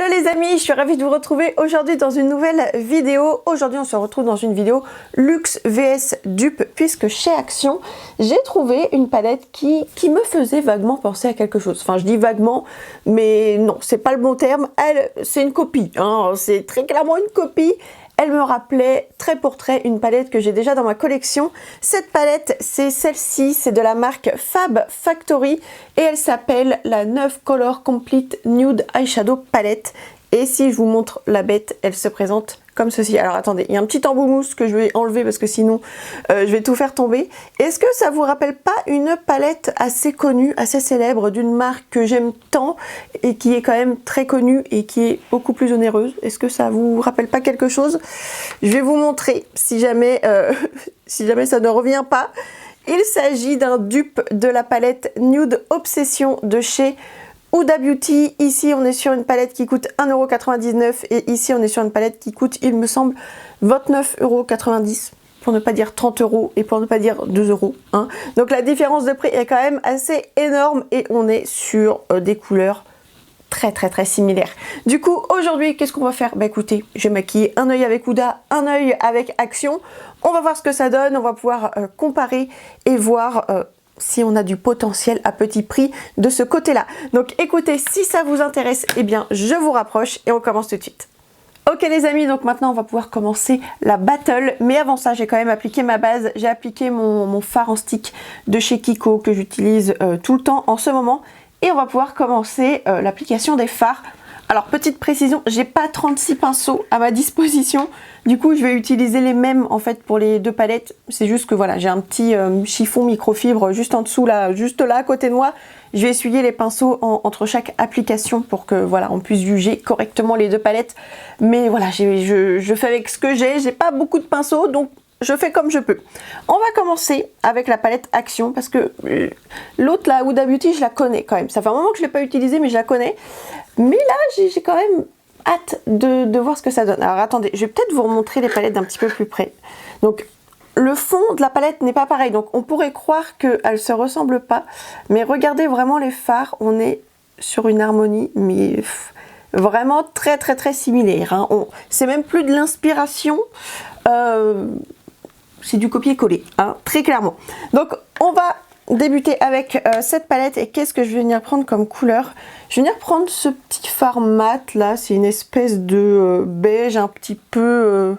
Hello les amis, je suis ravie de vous retrouver aujourd'hui dans une nouvelle vidéo. Aujourd'hui on se retrouve dans une vidéo luxe vs dupe, puisque chez Action j'ai trouvé une palette qui me faisait vaguement penser à quelque chose. Enfin je dis vaguement, mais non, c'est pas le bon terme. Elle, c'est une copie, hein. C'est très clairement une copie. Elle me rappelait trait pour trait une palette que j'ai déjà dans ma collection. Cette palette, c'est celle-ci, c'est de la marque Fab Factory et elle s'appelle la 9 Color Complete Nude Eyeshadow Palette. Et si je vous montre la bête, elle se présente comme ceci. Alors attendez, il y a un petit embout mousse que je vais enlever parce que sinon je vais tout faire tomber. Est-ce que ça vous rappelle pas une palette assez connue, assez célèbre, d'une marque que j'aime tant et qui est quand même très connue et qui est beaucoup plus onéreuse? Est-ce que ça vous rappelle pas quelque chose? Je vais vous montrer si jamais, si jamais ça ne revient pas. Il s'agit d'un dupe de la palette Nude Obsession de chez Huda Beauty. Ici on est sur une palette qui coûte 1,99 € et ici on est sur une palette qui coûte, il me semble, 29,90 € pour ne pas dire 30 € et pour ne pas dire 2 €, hein. Donc la différence de prix est quand même assez énorme et on est sur des couleurs très similaires. Du coup aujourd'hui qu'est-ce qu'on va faire? Bah écoutez, je vais maquiller un œil avec Huda, un œil avec Action. On va voir ce que ça donne, on va pouvoir comparer et voir si on a du potentiel à petit prix de ce côté-là. Donc écoutez, si ça vous intéresse, eh bien je vous rapproche et on commence tout de suite. Ok les amis, donc maintenant on va pouvoir commencer la battle, mais avant ça j'ai quand même appliqué ma base, j'ai appliqué mon fard en stick de chez Kiko que j'utilise tout le temps en ce moment et on va pouvoir commencer l'application des fards. Alors petite précision, j'ai pas 36 pinceaux à ma disposition, du coup je vais utiliser les mêmes en fait pour les deux palettes. C'est juste que voilà, j'ai un petit chiffon microfibre juste en dessous là, juste là à côté de moi. Je vais essuyer les pinceaux entre chaque application pour que voilà on puisse juger correctement les deux palettes. Mais voilà, je fais avec ce que j'ai pas beaucoup de pinceaux donc je fais comme je peux. On va commencer avec la palette Action parce que l'autre, la Huda Beauty, je la connais quand même. Ça fait un moment que je ne l'ai pas utilisée, mais je la connais. Mais là, j'ai quand même hâte de voir ce que ça donne. Alors attendez, je vais peut-être vous remontrer les palettes d'un petit peu plus près. Donc, le fond de la palette n'est pas pareil. Donc, on pourrait croire qu'elles ne se ressemblent pas. Mais regardez vraiment les fards. On est sur une harmonie, mais vraiment très similaire, hein. C'est même plus de l'inspiration. C'est du copier-coller, hein, très clairement. Donc on va débuter avec cette palette et qu'est-ce que je vais venir prendre comme couleur? Je vais venir prendre ce petit fard mat là, c'est une espèce de beige un petit peu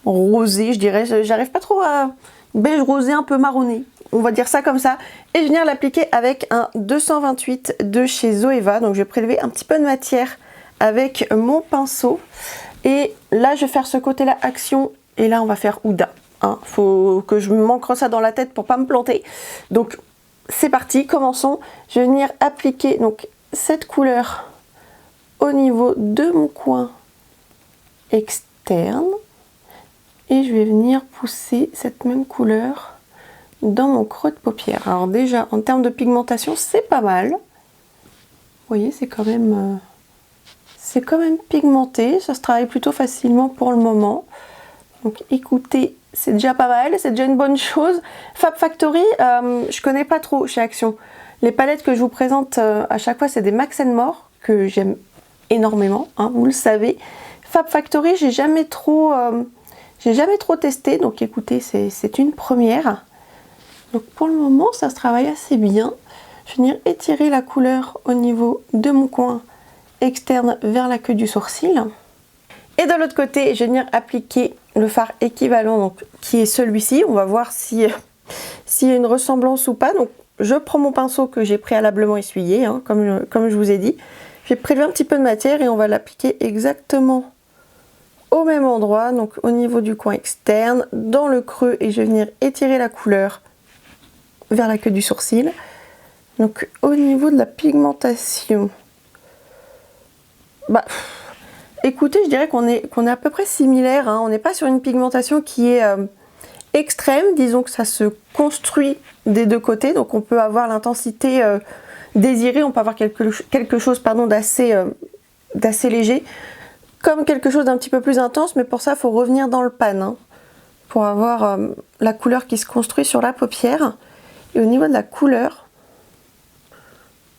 rosé, je dirais. J'arrive pas trop à beige rosé un peu marronné, on va dire ça comme ça. Et je vais venir l'appliquer avec un 228 de chez Zoeva. Donc je vais prélever un petit peu de matière avec mon pinceau. Et là je vais faire ce côté-là Action et là on va faire Huda. Hein, faut que je m'ancre ça dans la tête pour pas me planter. Donc c'est parti, commençons. Je vais venir appliquer donc cette couleur au niveau de mon coin externe et je vais venir pousser cette même couleur dans mon creux de paupière. Alors déjà en termes de pigmentation c'est pas mal. Vous voyez, c'est quand même pigmenté, ça se travaille plutôt facilement pour le moment. Donc écoutez, c'est déjà pas mal, c'est déjà une bonne chose. Fab Factory, je connais pas trop chez Action. Les palettes que je vous présente à chaque fois, c'est des Max & More que j'aime énormément, hein, vous le savez. Fab Factory, j'ai jamais trop testé, donc écoutez, c'est une première. Donc pour le moment, ça se travaille assez bien. Je vais venir étirer la couleur au niveau de mon coin externe vers la queue du sourcil. Et de l'autre côté, je vais venir appliquer le fard équivalent, donc, qui est celui-ci. On va voir s'il y a une ressemblance ou pas. Donc, je prends mon pinceau que j'ai préalablement essuyé, hein, comme je vous ai dit. Je vais prélever un petit peu de matière et on va l'appliquer exactement au même endroit, donc au niveau du coin externe, dans le creux. Et je vais venir étirer la couleur vers la queue du sourcil. Donc, au niveau de la pigmentation, bah... écoutez, je dirais qu'on est à peu près similaire, hein. On n'est pas sur une pigmentation qui est extrême, disons que ça se construit des deux côtés, donc on peut avoir l'intensité désirée, on peut avoir quelque chose d'assez léger, comme quelque chose d'un petit peu plus intense, mais pour ça il faut revenir dans le pan, hein, pour avoir la couleur qui se construit sur la paupière. Et au niveau de la couleur,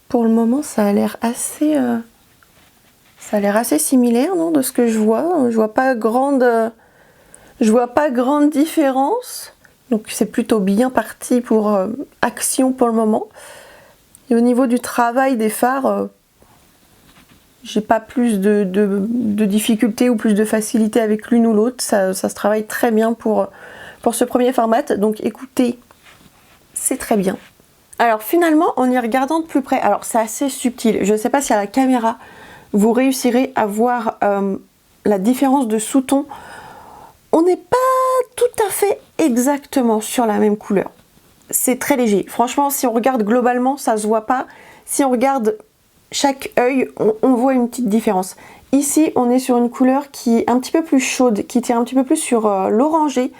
pour le moment ça a l'air assez Ça a l'air assez similaire, non, de ce que je vois. Je vois pas grande différence. Donc c'est plutôt bien parti pour Action pour le moment. Et au niveau du travail des fards, j'ai pas plus de difficultés ou plus de facilité avec l'une ou l'autre. Ça se travaille très bien pour ce premier format. Donc écoutez, c'est très bien. Alors finalement, en y regardant de plus près, alors c'est assez subtil. Je ne sais pas si à la caméra, vous réussirez à voir la différence de sous-ton. On n'est pas tout à fait exactement sur la même couleur. C'est très léger. Franchement, si on regarde globalement, ça se voit pas. Si on regarde chaque œil, on voit une petite différence. Ici, on est sur une couleur qui est un petit peu plus chaude, qui tire un petit peu plus sur l'orangé.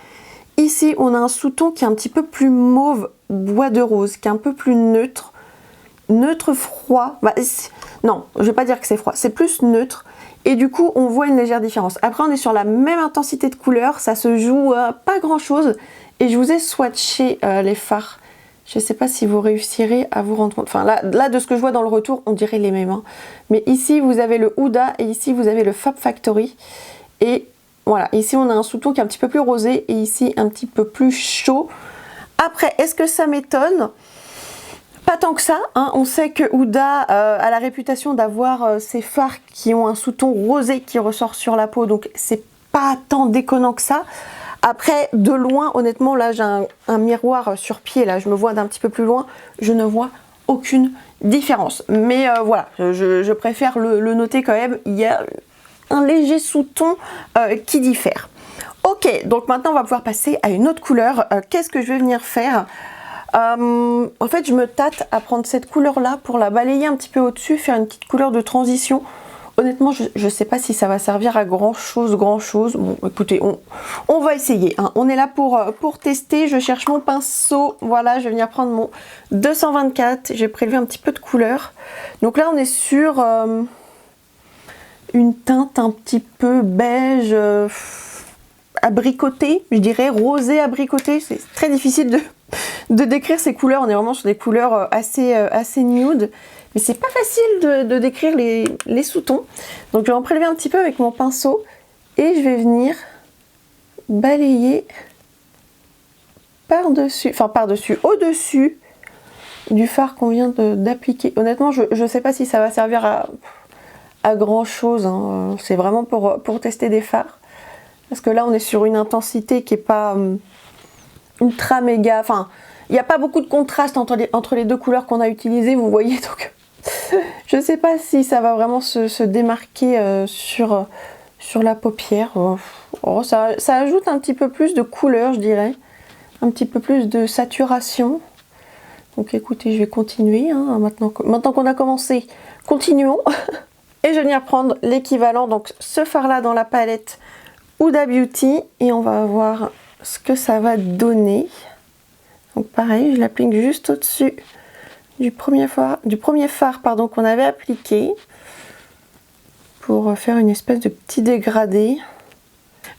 Ici, on a un sous-ton qui est un petit peu plus mauve, bois de rose, qui est un peu plus neutre. Neutre froid. Bah, non, je vais pas dire que c'est froid, c'est plus neutre. Et du coup, on voit une légère différence. Après, on est sur la même intensité de couleur, ça se joue pas grand-chose. Et je vous ai swatché les fards. Je ne sais pas si vous réussirez à vous rendre compte. Enfin, là, de ce que je vois dans le retour, on dirait les mêmes. Hein. Mais ici, vous avez le Huda et ici, vous avez le Fab Factory. Et voilà, ici, on a un sous-ton qui est un petit peu plus rosé et ici, un petit peu plus chaud. Après, est-ce que ça m'étonne ? Pas tant que ça, hein. On sait que Huda a la réputation d'avoir ces fards qui ont un sous-ton rosé qui ressort sur la peau, donc c'est pas tant déconnant que ça. Après, de loin, honnêtement, là j'ai un miroir sur pied, là je me vois d'un petit peu plus loin, je ne vois aucune différence. Mais voilà, je préfère le noter quand même, il y a un léger sous-ton qui diffère. Ok, donc maintenant on va pouvoir passer à une autre couleur. Qu'est-ce que je vais venir faire ? En fait, je me tâte à prendre cette couleur-là pour la balayer un petit peu au-dessus, faire une petite couleur de transition. Honnêtement, je ne sais pas si ça va servir à grand-chose. Bon, écoutez, on va essayer. Hein. On est là pour tester. Je cherche mon pinceau. Voilà, je vais venir prendre mon 224. J'ai prélevé un petit peu de couleur. Donc là, on est sur une teinte un petit peu beige, abricoté, je dirais, rosé abricoté. C'est très difficile de décrire ces couleurs. On est vraiment sur des couleurs assez nude, mais c'est pas facile de décrire les sous-tons. Donc je vais en prélever un petit peu avec mon pinceau et je vais venir balayer au-dessus du fard qu'on vient d'appliquer. Honnêtement, je sais pas si ça va servir à grand chose, hein. C'est vraiment pour tester des fards. Parce que là, on est sur une intensité qui est pas ultra méga. Enfin, il n'y a pas beaucoup de contraste entre les deux couleurs qu'on a utilisées, vous voyez. Donc, je ne sais pas si ça va vraiment se démarquer sur la paupière. Oh, ça ajoute un petit peu plus de couleur, je dirais. Un petit peu plus de saturation. Donc, écoutez, je vais continuer. Hein. Maintenant qu'on a commencé, continuons. Et je vais venir prendre l'équivalent, donc ce fard-là dans la palette Huda Beauty, et on va voir ce que ça va donner. Donc pareil, je l'applique juste au-dessus du premier phare qu'on avait appliqué pour faire une espèce de petit dégradé.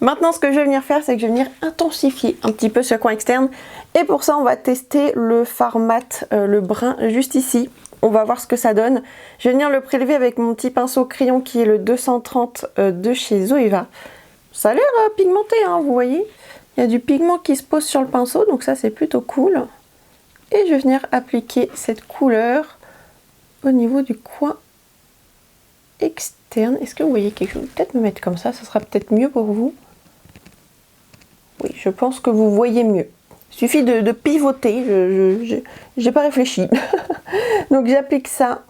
Maintenant, ce que je vais venir faire, c'est que je vais venir intensifier un petit peu ce coin externe, et pour ça on va tester le fard mat, le brun juste ici. On va voir ce que ça donne. Je vais venir le prélever avec mon petit pinceau crayon qui est le 230 de chez Zoeva. Ça a l'air pigmenté, hein, vous voyez. Il y a du pigment qui se pose sur le pinceau, donc ça c'est plutôt cool. Et je vais venir appliquer cette couleur au niveau du coin externe. Est-ce que vous voyez quelque chose? Peut-être me mettre comme ça sera peut-être mieux pour vous. Oui, je pense que vous voyez mieux. Il suffit de pivoter, je n'ai pas réfléchi. Donc j'applique ça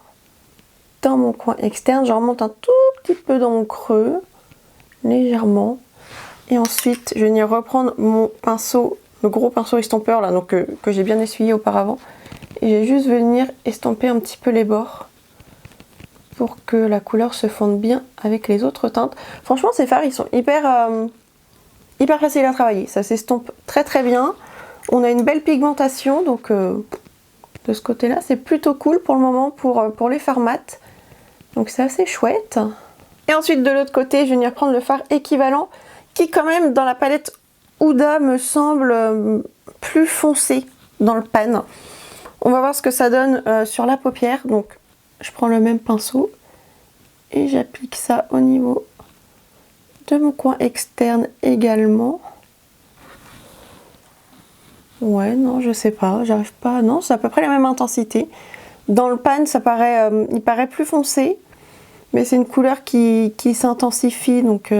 dans mon coin externe, je remonte un tout petit peu dans mon creux, légèrement. Et ensuite, je vais venir reprendre mon pinceau, le gros pinceau estompeur là, donc que j'ai bien essuyé auparavant. Et je vais juste venir estomper un petit peu les bords pour que la couleur se fonde bien avec les autres teintes. Franchement, ces fards, ils sont hyper faciles à travailler. Ça s'estompe très très bien. On a une belle pigmentation, donc de ce côté-là, c'est plutôt cool pour le moment pour les fards mat. Donc c'est assez chouette. Et ensuite, de l'autre côté, je vais venir prendre le fard équivalent qui, quand même, dans la palette Huda, me semble plus foncé dans le pan. On va voir ce que ça donne sur la paupière. Donc, je prends le même pinceau Et j'applique ça au niveau de mon coin externe également. Ouais, non, je sais pas, j'arrive pas. Non, c'est à peu près la même intensité. Dans le pan, ça paraît, il paraît plus foncé, mais c'est une couleur qui s'intensifie, donc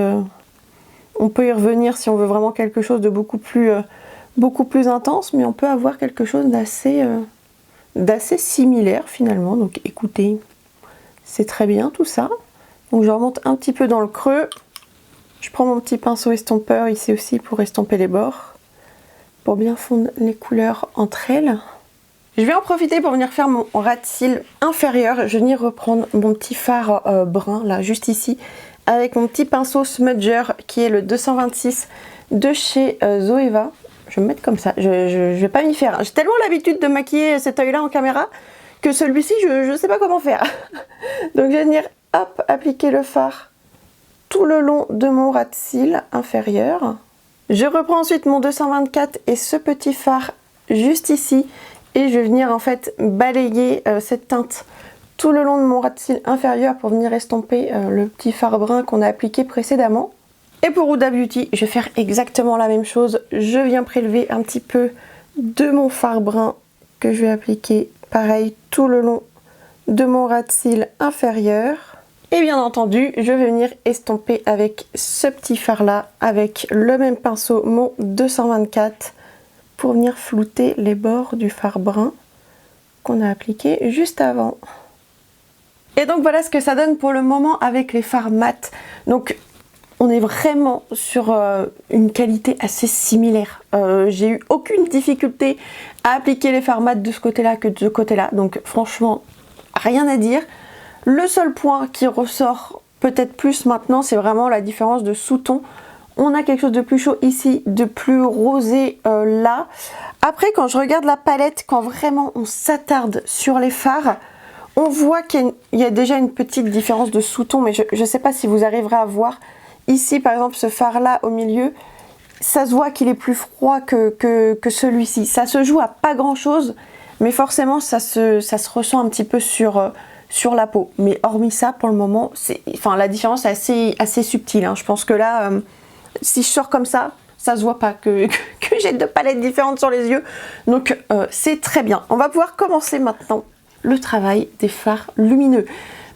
on peut y revenir si on veut vraiment quelque chose de beaucoup plus intense, mais on peut avoir quelque chose d'assez similaire finalement. Donc écoutez, c'est très bien tout ça. Donc je remonte un petit peu dans le creux. Je prends mon petit pinceau estompeur ici aussi pour estomper les bords, pour bien fondre les couleurs entre elles. Je vais en profiter pour venir faire mon ras de cils inférieur. Je vais venir reprendre mon petit fard brun là, juste ici, avec mon petit pinceau smudger qui est le 226 de chez Zoeva. Je vais me mettre comme ça, je vais pas m'y faire. J'ai tellement l'habitude de maquiller cet œil là en caméra que celui-ci je sais pas comment faire. Donc je vais venir hop, appliquer le fard tout le long de mon ras de cils inférieur. Je reprends ensuite mon 224 et ce petit fard juste ici. Et je vais venir en fait balayer cette teinte tout le long de mon ras de cils inférieur pour venir estomper le petit fard brun qu'on a appliqué précédemment. Et pour Huda Beauty, je vais faire exactement la même chose. Je viens prélever un petit peu de mon fard brun que je vais appliquer pareil tout le long de mon ras de cils inférieur. Et bien entendu, je vais venir estomper avec ce petit fard là, avec le même pinceau, mon 224, pour venir flouter les bords du fard brun qu'on a appliqué juste avant. Et donc voilà ce que ça donne pour le moment avec les fards mat. Donc on est vraiment sur une qualité assez similaire. J'ai eu aucune difficulté à appliquer les fards mat de ce côté-là que de ce côté-là. Donc franchement, rien à dire. Le seul point qui ressort peut-être plus maintenant, c'est vraiment la différence de sous-ton. On a quelque chose de plus chaud ici, de plus rosé là. Après, quand je regarde la palette, quand vraiment on s'attarde sur les fards, on voit qu'il y a déjà une petite différence de sous-ton, mais je ne sais pas si vous arriverez à voir. Ici, par exemple, ce fard-là au milieu, ça se voit qu'il est plus froid que celui-ci. Ça se joue à pas grand-chose, mais forcément, ça se ressent un petit peu sur la peau. Mais hormis ça, pour le moment, la différence est assez subtile. Hein. Je pense que là... si je sors comme ça, ça se voit pas que j'ai deux palettes différentes sur les yeux. Donc c'est très bien. On va pouvoir commencer maintenant le travail des fards lumineux.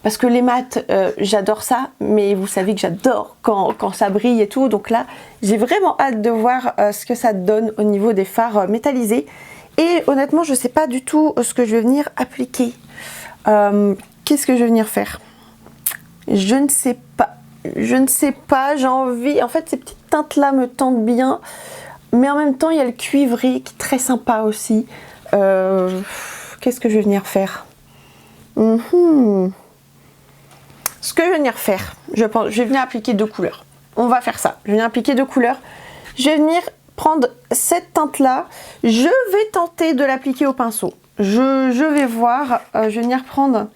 Parce que les mats, j'adore ça, mais vous savez que j'adore quand ça brille et tout. Donc là, j'ai vraiment hâte de voir ce que ça donne au niveau des fards métallisés. Et honnêtement, je sais pas du tout ce que je vais venir appliquer. Qu'est-ce que je vais venir faire? Je ne sais pas. Je ne sais pas, j'ai envie... En fait, ces petites teintes-là me tentent bien. Mais en même temps, il y a le cuivré qui est très sympa aussi. Qu'est-ce que je vais venir faire? Ce que je vais venir faire, je vais venir appliquer deux couleurs. On va faire ça. Je vais venir appliquer deux couleurs. Je vais venir prendre cette teinte-là. Je vais tenter de l'appliquer au pinceau. Je vais voir. Je vais venir prendre...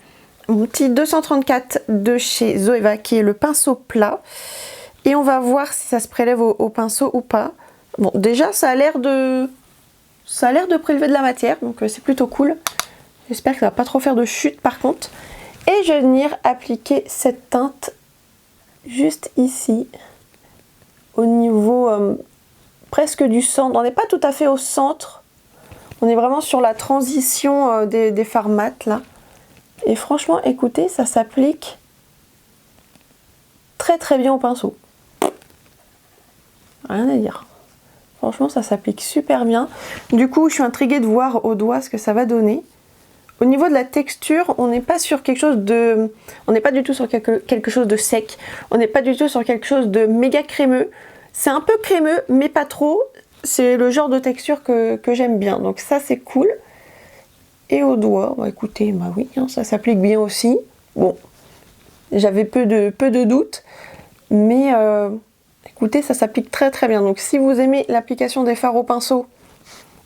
mon petit 234 de chez Zoeva qui est le pinceau plat et on va voir si ça se prélève au pinceau ou pas. Bon, déjà ça a l'air de prélever de la matière, donc c'est plutôt cool. J'espère que ça va pas trop faire de chute par contre. Et je vais venir appliquer cette teinte juste ici au niveau presque du centre. On n'est pas tout à fait au centre, on est vraiment sur la transition des fards mat là. Et franchement, écoutez, ça s'applique très très bien au pinceau. Rien à dire. Franchement, ça s'applique super bien. Du coup, je suis intriguée de voir au doigt ce que ça va donner. Au niveau de la texture, on n'est pas sur quelque chose de... On n'est pas du tout sur quelque chose de sec. On n'est pas du tout sur quelque chose de méga crémeux. C'est un peu crémeux, mais pas trop. C'est le genre de texture que j'aime bien. Donc ça, c'est cool. Et au doigt, bah écoutez, bah oui, hein, ça s'applique bien aussi. Bon, j'avais peu de doutes, mais écoutez, ça s'applique très très bien. Donc si vous aimez l'application des fards au pinceau,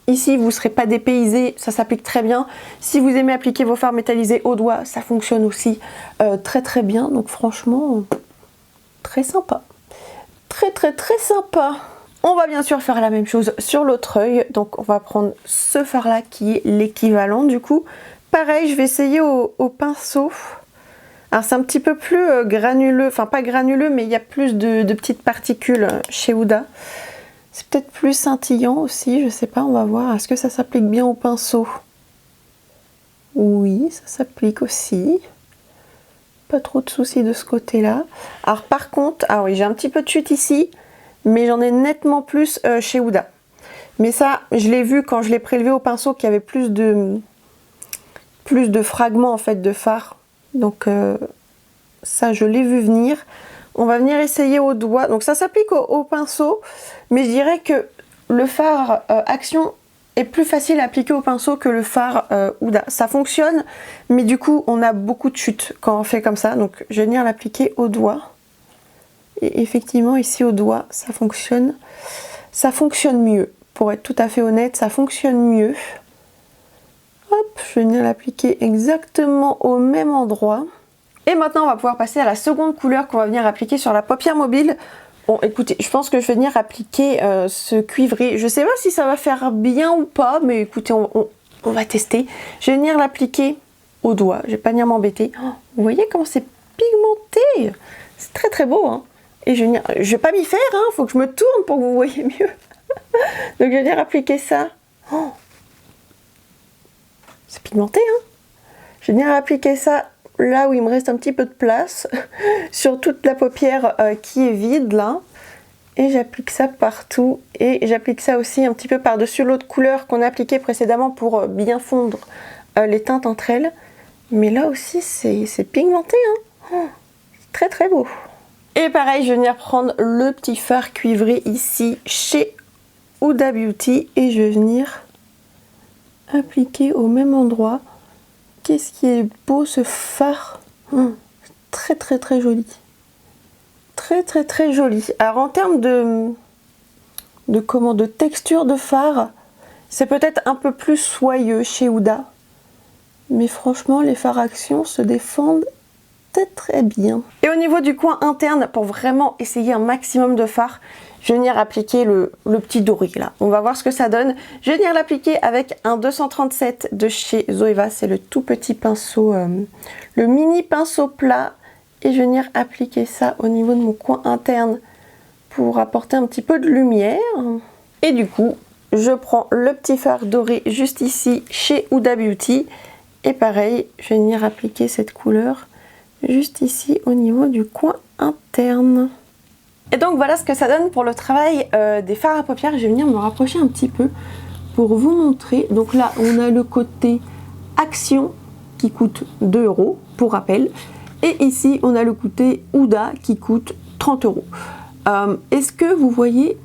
ici vous ne serez pas dépaysé, ça s'applique très bien. Si vous aimez appliquer vos fards métallisés au doigt, ça fonctionne aussi très très bien. Donc franchement, très sympa. Très très très sympa. On va bien sûr faire la même chose sur l'autre œil, donc on va prendre ce fard là qui est l'équivalent du coup. Pareil, je vais essayer au pinceau Alors c'est un petit peu plus granuleux, enfin pas granuleux, mais il y a plus de petites particules chez Huda. C'est peut-être plus scintillant aussi, je sais pas, on va voir. Est-ce que ça s'applique bien au pinceau? Oui, ça s'applique aussi. Pas trop de soucis de ce côté-là. Alors par contre, ah oui, j'ai un petit peu de chute ici, mais j'en ai nettement plus chez Huda. Mais ça, je l'ai vu quand je l'ai prélevé au pinceau qu'il y avait plus de fragments en fait de fard. Donc ça, je l'ai vu venir. On va venir essayer au doigt. Donc ça s'applique au pinceau, mais je dirais que le fard Action est plus facile à appliquer au pinceau que le fard Huda. Ça fonctionne, mais du coup, on a beaucoup de chutes quand on fait comme ça. Donc je vais venir l'appliquer au doigt. Et effectivement, ici au doigt, ça fonctionne mieux. Pour être tout à fait honnête, ça fonctionne mieux. Hop, je vais venir l'appliquer exactement au même endroit. Et maintenant, on va pouvoir passer à la seconde couleur qu'on va venir appliquer sur la paupière mobile. Bon, écoutez, je pense que je vais venir appliquer ce cuivré. Je ne sais pas si ça va faire bien ou pas, mais écoutez, on va tester. Je vais venir l'appliquer au doigt. Je ne vais pas venir m'embêter. Oh, vous voyez comment c'est pigmenté? C'est très très beau, hein. Et je vais pas m'y faire, hein. Faut que je me tourne pour que vous voyez mieux. Donc je vais venir appliquer ça. Oh, c'est pigmenté, hein. Je vais venir appliquer ça là où il me reste un petit peu de place, sur toute la paupière qui est vide là. Et j'applique ça partout. Et j'applique ça aussi un petit peu par-dessus l'autre couleur qu'on a appliquée précédemment pour bien fondre les teintes entre elles. Mais là aussi, c'est pigmenté, hein. Oh, c'est très très beau. Et pareil, je vais venir prendre le petit fard cuivré ici chez Huda Beauty et je vais venir appliquer au même endroit. Qu'est-ce qui est beau ce fard, très très très joli. Très très très joli. Alors en termes de texture de fard, c'est peut-être un peu plus soyeux chez Huda. Mais franchement, les fards Action se défendent très bien. Et au niveau du coin interne, pour vraiment essayer un maximum de fard, je vais venir appliquer le petit doré là. On va voir ce que ça donne. Je vais venir l'appliquer avec un 237 de chez Zoeva. C'est le tout petit pinceau, le mini pinceau plat. Et je vais venir appliquer ça au niveau de mon coin interne pour apporter un petit peu de lumière. Et du coup, je prends le petit fard doré juste ici chez Huda Beauty. Et pareil, je vais venir appliquer cette couleur juste ici au niveau du coin interne. Et donc voilà ce que ça donne pour le travail des fards à paupières. Je vais venir me rapprocher un petit peu pour vous montrer. Donc là, on a le côté Action qui coûte 2 € pour rappel. Et ici, on a le côté Huda qui coûte 30 €. Est-ce que vous voyez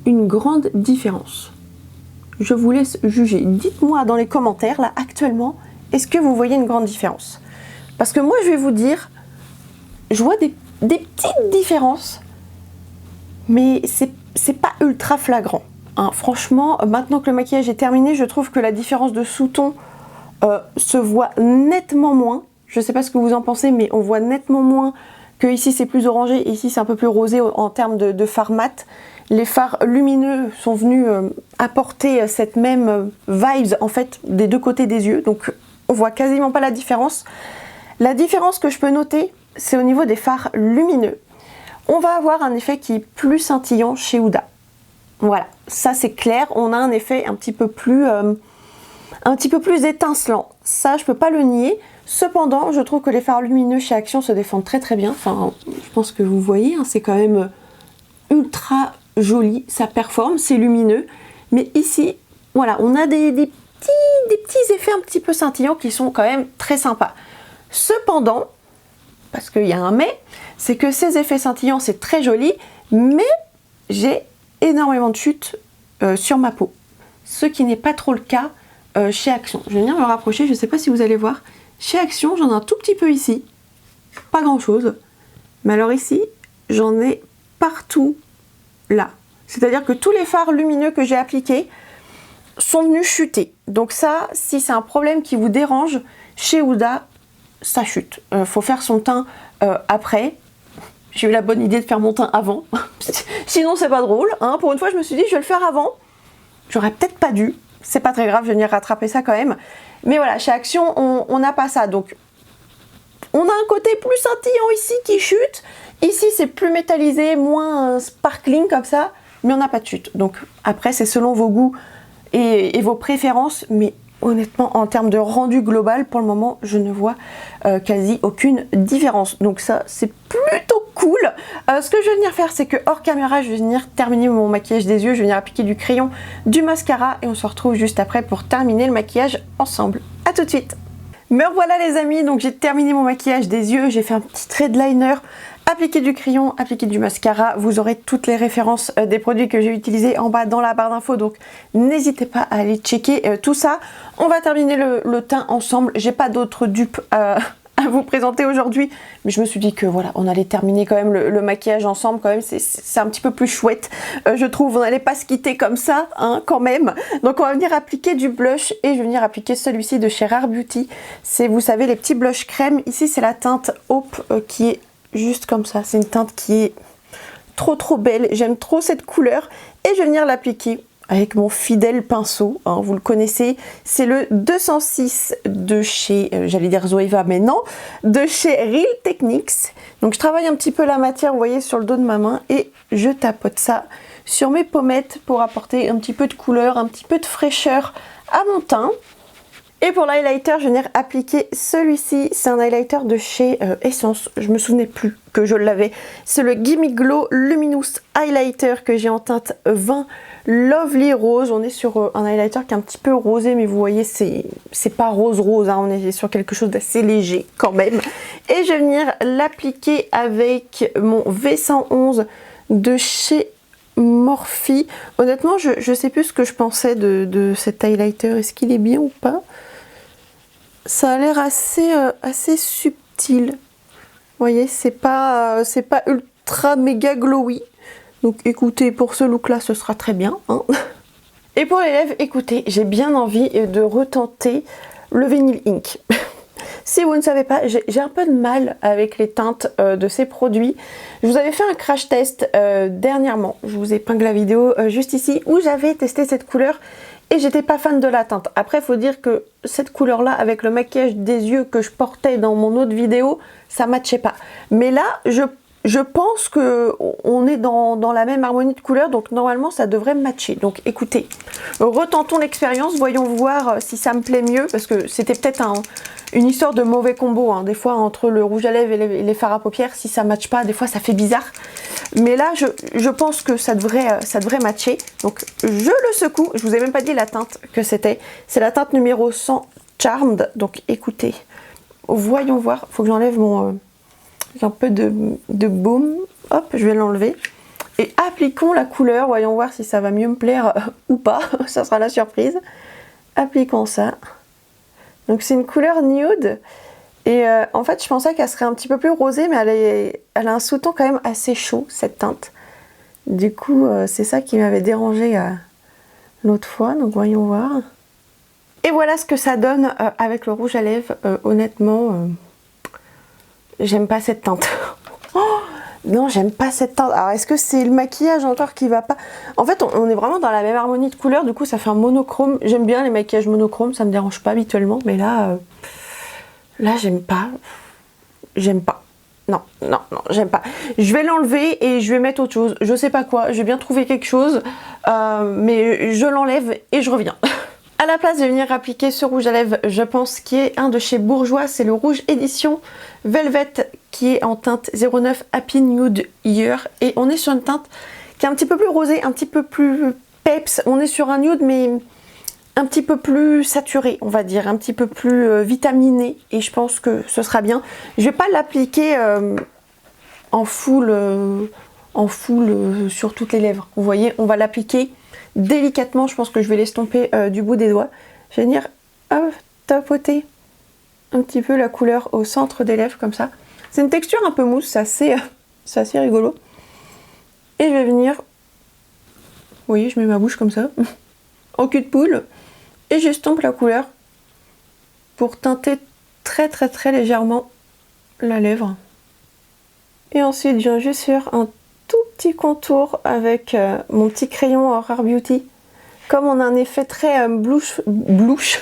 une grande différence? Je vous laisse juger. Dites-moi dans les commentaires, là, actuellement, est-ce que vous voyez une grande différence? Parce que moi, je vais vous dire, je vois des petites différences, mais c'est pas ultra flagrant. Hein. Franchement, maintenant que le maquillage est terminé, je trouve que la différence de sous-ton se voit nettement moins. Je sais pas ce que vous en pensez, mais on voit nettement moins que ici c'est plus orangé, ici c'est un peu plus rosé en termes de fard mat. Les fards lumineux sont venus apporter cette même vibes en fait des deux côtés des yeux, donc on voit quasiment pas la différence. La différence que je peux noter, c'est au niveau des fards lumineux. On va avoir un effet qui est plus scintillant chez Huda. Voilà, ça c'est clair, on a un effet un petit peu plus étincelant. Ça, je peux pas le nier. Cependant, je trouve que les fards lumineux chez Action se défendent très très bien. Enfin, je pense que vous voyez, hein, c'est quand même ultra joli, ça performe, c'est lumineux. Mais ici, voilà, on a des petits effets un petit peu scintillants qui sont quand même très sympas. Cependant, parce qu'il y a un mais, c'est que ces effets scintillants, c'est très joli, mais j'ai énormément de chutes sur ma peau. Ce qui n'est pas trop le cas chez Action. Je vais venir me rapprocher, je ne sais pas si vous allez voir. Chez Action, j'en ai un tout petit peu ici, pas grand chose. Mais alors ici, j'en ai partout là. C'est-à-dire que tous les fards lumineux que j'ai appliqués sont venus chuter. Donc ça, si c'est un problème qui vous dérange, chez Huda, ça chute. Faut faire son teint après. J'ai eu la bonne idée de faire mon teint avant. Sinon, c'est pas drôle. Hein. Pour une fois, je me suis dit, je vais le faire avant. J'aurais peut-être pas dû. C'est pas très grave, je vais venir rattraper ça quand même. Mais voilà, chez Action, on n'a pas ça. Donc, On a un côté plus scintillant ici qui chute. Ici, c'est plus métallisé, moins sparkling comme ça, mais on n'a pas de chute. Donc après, c'est selon vos goûts et vos préférences, mais honnêtement, en termes de rendu global, pour le moment, je ne vois quasi aucune différence. Donc ça, c'est plutôt cool. Ce que je vais venir faire, c'est que hors caméra, je vais venir terminer mon maquillage des yeux. Je vais venir appliquer du crayon, du mascara, et on se retrouve juste après pour terminer le maquillage ensemble. À tout de suite. Me revoilà les amis, donc j'ai terminé mon maquillage des yeux. J'ai fait un petit trait de liner, appliquer du crayon, appliquer du mascara. Vous aurez toutes les références des produits que j'ai utilisés en bas dans la barre d'infos, donc n'hésitez pas à aller checker tout ça. On va terminer le teint ensemble. J'ai pas d'autres dupes à vous présenter aujourd'hui, mais je me suis dit que voilà, on allait terminer quand même le maquillage ensemble quand même, c'est un petit peu plus chouette, je trouve. On n'allait pas se quitter comme ça, hein, quand même. Donc on va venir appliquer du blush, et je vais venir appliquer celui-ci de chez Rare Beauty. C'est, vous savez, les petits blush crème. Ici c'est la teinte Hope qui est juste comme ça. C'est une teinte qui est trop belle, j'aime trop cette couleur, et je vais venir l'appliquer avec mon fidèle pinceau, hein, vous le connaissez, c'est le 206 de chez, j'allais dire Zoeva, mais non, de chez Real Techniques. Donc je travaille un petit peu la matière, vous voyez, sur le dos de ma main, et je tapote ça sur mes pommettes pour apporter un petit peu de couleur, un petit peu de fraîcheur à mon teint. Et pour l'highlighter, je vais venir appliquer celui-ci. C'est un highlighter de chez Essence. Je me souvenais plus que je l'avais. C'est le Gimme Glow Luminous Highlighter que j'ai en teinte 20 Lovely Rose. On est sur un highlighter qui est un petit peu rosé, mais vous voyez, c'est pas rose, hein. On est sur quelque chose d'assez léger quand même. Et je vais venir l'appliquer avec mon V111 de chez Morphe. Honnêtement, je sais plus ce que je pensais de cet highlighter. Est-ce qu'il est bien ou pas? Ça a l'air assez subtil. Vous voyez, c'est pas ultra méga glowy. Donc écoutez, pour ce look là, ce sera très bien, hein. Et pour les lèvres, écoutez, j'ai bien envie de retenter le Vinyl Ink. Si vous ne savez pas, j'ai un peu de mal avec les teintes de ces produits. Je vous avais fait un crash test dernièrement. Je vous épingle la vidéo juste ici, où j'avais testé cette couleur et j'étais pas fan de la teinte. Après, il faut dire que cette couleur-là, avec le maquillage des yeux que je portais dans mon autre vidéo, ça matchait pas. Mais là, je pense que on est dans la même harmonie de couleurs, donc normalement ça devrait matcher. Donc écoutez, retentons l'expérience, voyons voir si ça me plaît mieux, parce que c'était peut-être une histoire de mauvais combo, hein. Des fois entre le rouge à lèvres et les fards à paupières, si ça matche pas, des fois ça fait bizarre. Mais là je pense que ça devrait matcher. Donc je le secoue, je vous ai même pas dit la teinte que c'était. C'est la teinte numéro 100 Charmed. Donc écoutez, voyons voir, faut que j'enlève mon... un peu de baume, hop, je vais l'enlever. Et appliquons la couleur, voyons voir si ça va mieux me plaire ou pas, ça sera la surprise. Appliquons ça. Donc c'est une couleur nude, et en fait je pensais qu'elle serait un petit peu plus rosée, mais elle a un sous-ton quand même assez chaud, cette teinte. Du coup c'est ça qui m'avait dérangé l'autre fois, donc voyons voir. Et voilà ce que ça donne avec le rouge à lèvres. Honnêtement... j'aime pas cette teinte. Oh, non, j'aime pas cette teinte. Alors, est-ce que c'est le maquillage encore qui va pas? En fait, on est vraiment dans la même harmonie de couleurs. Du coup, ça fait un monochrome. J'aime bien les maquillages monochromes. Ça me dérange pas habituellement. Mais là, j'aime pas. J'aime pas. Non, j'aime pas. Je vais l'enlever et je vais mettre autre chose. Je sais pas quoi. Je vais bien trouver quelque chose. Mais je l'enlève et je reviens. À la place, je vais venir appliquer ce rouge à lèvres, je pense, qui est un de chez Bourjois. C'est le rouge édition Velvet, qui est en teinte 09 Happy Nude Year. Et on est sur une teinte qui est un petit peu plus rosée, un petit peu plus peps. On est sur un nude, mais un petit peu plus saturé, on va dire, un petit peu plus vitaminé. Et je pense que ce sera bien. Je vais pas l'appliquer en full sur toutes les lèvres. Vous voyez, on va l'appliquer délicatement. Je pense que je vais l'estomper du bout des doigts. Je vais venir tapoter un petit peu la couleur au centre des lèvres comme ça. C'est une texture un peu mousse, c'est assez rigolo. Et je vais venir, vous voyez, je mets ma bouche comme ça, en cul de poule, et j'estompe la couleur pour teinter très légèrement la lèvre. Et ensuite, je viens juste faire un tout petit contour avec mon petit crayon Rare Beauty. Comme on a un effet très blush,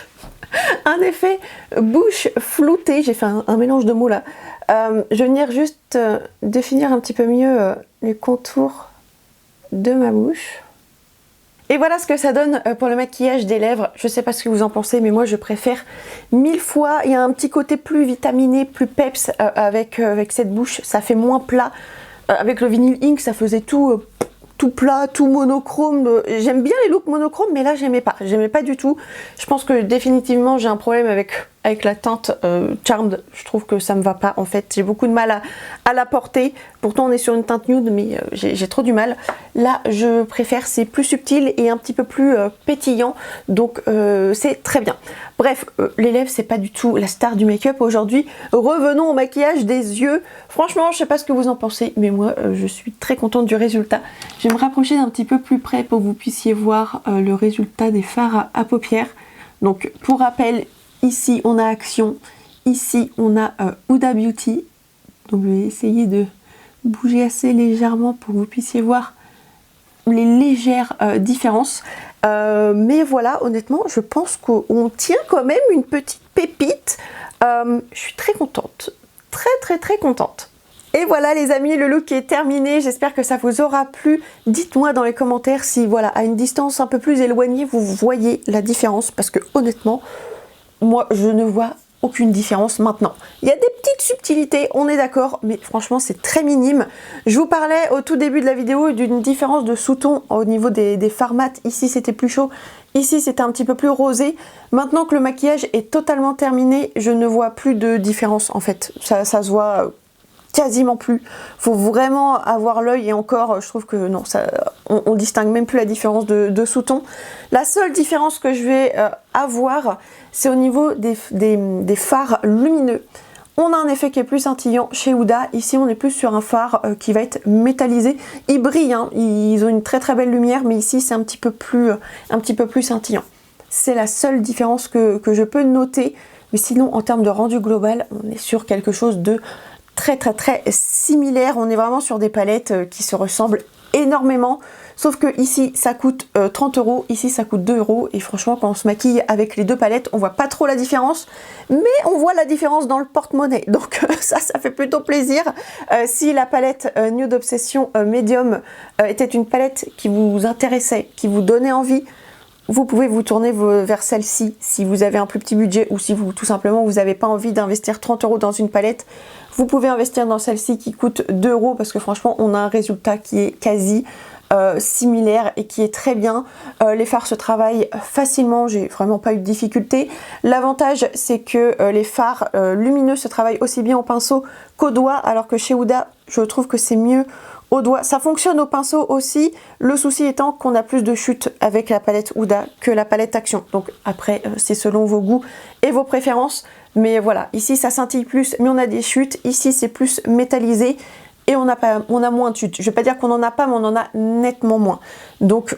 un effet bouche floutée. J'ai fait un mélange de mots là. Je vais venir juste définir un petit peu mieux les contours de ma bouche. Et voilà ce que ça donne pour le maquillage des lèvres. Je sais pas ce que vous en pensez, mais moi je préfère 1000 fois. Il y a un petit côté plus vitaminé, plus peps avec cette bouche. Ça fait moins plat. Avec le Vinyl Ink, ça faisait tout plat, tout monochrome. J'aime bien les looks monochromes, mais là j'aimais pas du tout. Je pense que définitivement j'ai un problème avec la teinte Charmed. Je trouve que ça me va pas en fait. J'ai beaucoup de mal à la porter. Pourtant on est sur une teinte nude, mais j'ai trop du mal. Là je préfère, c'est plus subtil et un petit peu plus pétillant, donc c'est très bien. Bref, les lèvres c'est pas du tout la star du make-up aujourd'hui. Revenons au maquillage des yeux. Franchement je sais pas ce que vous en pensez, mais moi je suis très contente du résultat. Je vais me rapprocher d'un petit peu plus près pour que vous puissiez voir le résultat des fards à paupières. Donc pour rappel, ici on a Action, ici on a Huda Beauty. Donc je vais essayer de bouger assez légèrement pour que vous puissiez voir les légères différences. Mais voilà, honnêtement, je pense qu'on tient quand même une petite pépite. Je suis très contente, très contente. Et voilà les amis, le look est terminé, j'espère que ça vous aura plu. Dites-moi dans les commentaires si voilà, à une distance un peu plus éloignée, vous voyez la différence, parce que honnêtement, moi je ne vois aucune différence maintenant. Il y a des petites subtilités, on est d'accord, mais franchement c'est très minime. Je vous parlais au tout début de la vidéo d'une différence de sous-ton au niveau des fards mat. Ici c'était plus chaud, ici c'était un petit peu plus rosé. Maintenant que le maquillage est totalement terminé, je ne vois plus de différence en fait. Ça se voit quasiment plus. Faut vraiment avoir l'œil, et encore je trouve que non, on distingue même plus la différence de sous-ton. La seule différence que je vais avoir, c'est au niveau des fards lumineux. On a un effet qui est plus scintillant chez Huda. Ici on est plus sur un fard qui va être métallisé. Ils brillent, hein. Ils ont une très belle lumière, mais ici c'est un petit peu plus scintillant. C'est la seule différence que je peux noter, mais sinon en termes de rendu global, on est sur quelque chose de très similaire. On est vraiment sur des palettes qui se ressemblent énormément, sauf que ici ça coûte 30 €, ici ça coûte 2 €, et franchement quand on se maquille avec les deux palettes on voit pas trop la différence, mais on voit la différence dans le porte-monnaie, donc ça fait plutôt plaisir. Si la palette Nude Obsession Medium était une palette qui vous intéressait, qui vous donnait envie, vous pouvez vous tourner vers celle-ci si vous avez un plus petit budget, ou si tout simplement vous n'avez pas envie d'investir 30 € dans une palette. Vous pouvez investir dans celle-ci qui coûte 2 €, parce que franchement on a un résultat qui est quasi similaire et qui est très bien. Les fards se travaillent facilement, j'ai vraiment pas eu de difficulté. L'avantage c'est que les fards lumineux se travaillent aussi bien au pinceau qu'au doigt, alors que chez Huda je trouve que c'est mieux au doigt. Ça fonctionne au pinceau aussi, le souci étant qu'on a plus de chutes avec la palette Huda que la palette Action. Donc après c'est selon vos goûts et vos préférences, mais voilà, ici ça scintille plus mais on a des chutes, ici c'est plus métallisé et on a moins de chutes. Je vais pas dire qu'on en a pas, mais on en a nettement moins. Donc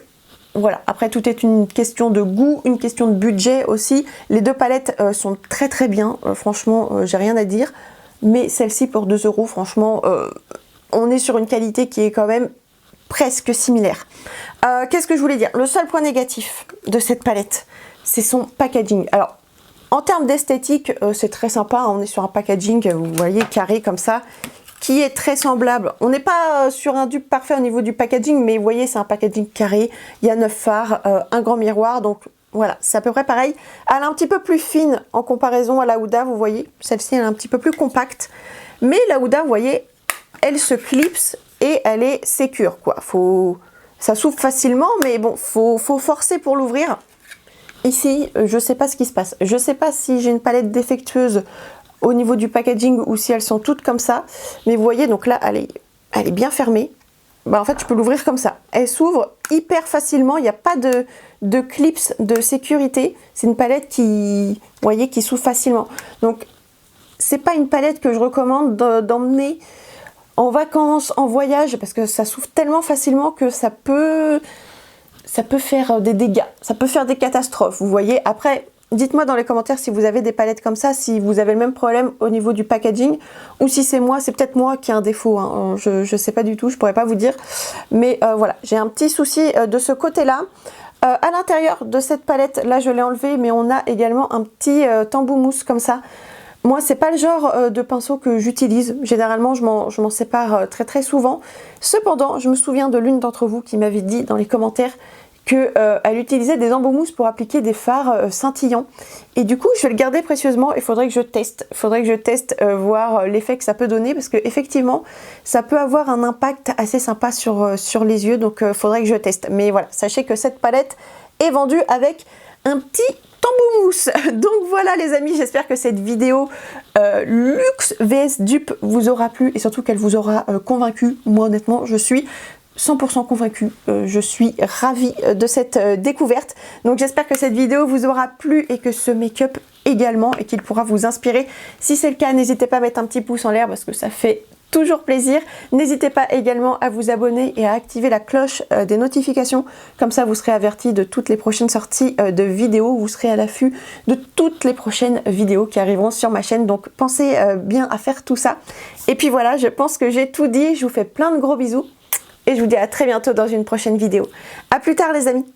voilà, après tout est une question de goût, une question de budget aussi. Les deux palettes sont très bien, franchement j'ai rien à dire, mais celle-ci pour 2 €, franchement on est sur une qualité qui est quand même presque similaire. Qu'est-ce que je voulais dire? Le seul point négatif de cette palette, c'est son packaging. Alors, en termes d'esthétique, c'est très sympa. On est sur un packaging, vous voyez, carré comme ça, qui est très semblable. On n'est pas sur un dupe parfait au niveau du packaging, mais vous voyez, c'est un packaging carré. Il y a 9 fards, un grand miroir, donc voilà, c'est à peu près pareil. Elle est un petit peu plus fine en comparaison à la Huda, vous voyez. Celle-ci, elle est un petit peu plus compacte. Mais la Huda, vous voyez, elle se clipse et elle est sécure, quoi. Ça s'ouvre facilement, mais bon, faut forcer pour l'ouvrir. Ici, je sais pas ce qui se passe. Je sais pas si j'ai une palette défectueuse au niveau du packaging ou si elles sont toutes comme ça. Mais vous voyez, donc là, elle est bien fermée. Bah, en fait, je peux l'ouvrir comme ça. Elle s'ouvre hyper facilement. Il n'y a pas de clips de sécurité. C'est une palette qui, vous voyez, qui s'ouvre facilement. Donc, c'est pas une palette que je recommande d'emmener en vacances, en voyage, parce que ça s'ouvre tellement facilement que ça peut faire des dégâts, ça peut faire des catastrophes, vous voyez. Après, dites-moi dans les commentaires si vous avez des palettes comme ça, si vous avez le même problème au niveau du packaging, ou si c'est moi, c'est peut-être moi qui ai un défaut, hein. Je sais pas du tout, je pourrais pas vous dire, mais voilà, j'ai un petit souci de ce côté-là. À l'intérieur de cette palette, là je l'ai enlevé, mais on a également un petit tambour mousse comme ça. Moi, c'est pas le genre de pinceau que j'utilise. Généralement, je m'en sépare très souvent. Cependant, je me souviens de l'une d'entre vous qui m'avait dit dans les commentaires qu'elle utilisait des embaumes-mousses pour appliquer des fards scintillants. Et du coup, je vais le garder précieusement. Il faudrait que je teste. Il faudrait que je teste, voir l'effet que ça peut donner. Parce que effectivement, ça peut avoir un impact assez sympa sur les yeux. Donc, il faudrait que je teste. Mais voilà, sachez que cette palette est vendue avec un petit tambour mousse. Donc voilà les amis, j'espère que cette vidéo luxe vs dupe vous aura plu et surtout qu'elle vous aura convaincu. Moi honnêtement, je suis 100% convaincue, je suis ravie de cette découverte. Donc j'espère que cette vidéo vous aura plu et que ce make-up également et qu'il pourra vous inspirer. Si c'est le cas, n'hésitez pas à mettre un petit pouce en l'air parce que ça fait toujours plaisir. N'hésitez pas également à vous abonner et à activer la cloche des notifications. Comme ça, vous serez averti de toutes les prochaines sorties de vidéos. Vous serez à l'affût de toutes les prochaines vidéos qui arriveront sur ma chaîne. Donc, pensez bien à faire tout ça. Et puis voilà, je pense que j'ai tout dit. Je vous fais plein de gros bisous. Et je vous dis à très bientôt dans une prochaine vidéo. À plus tard les amis.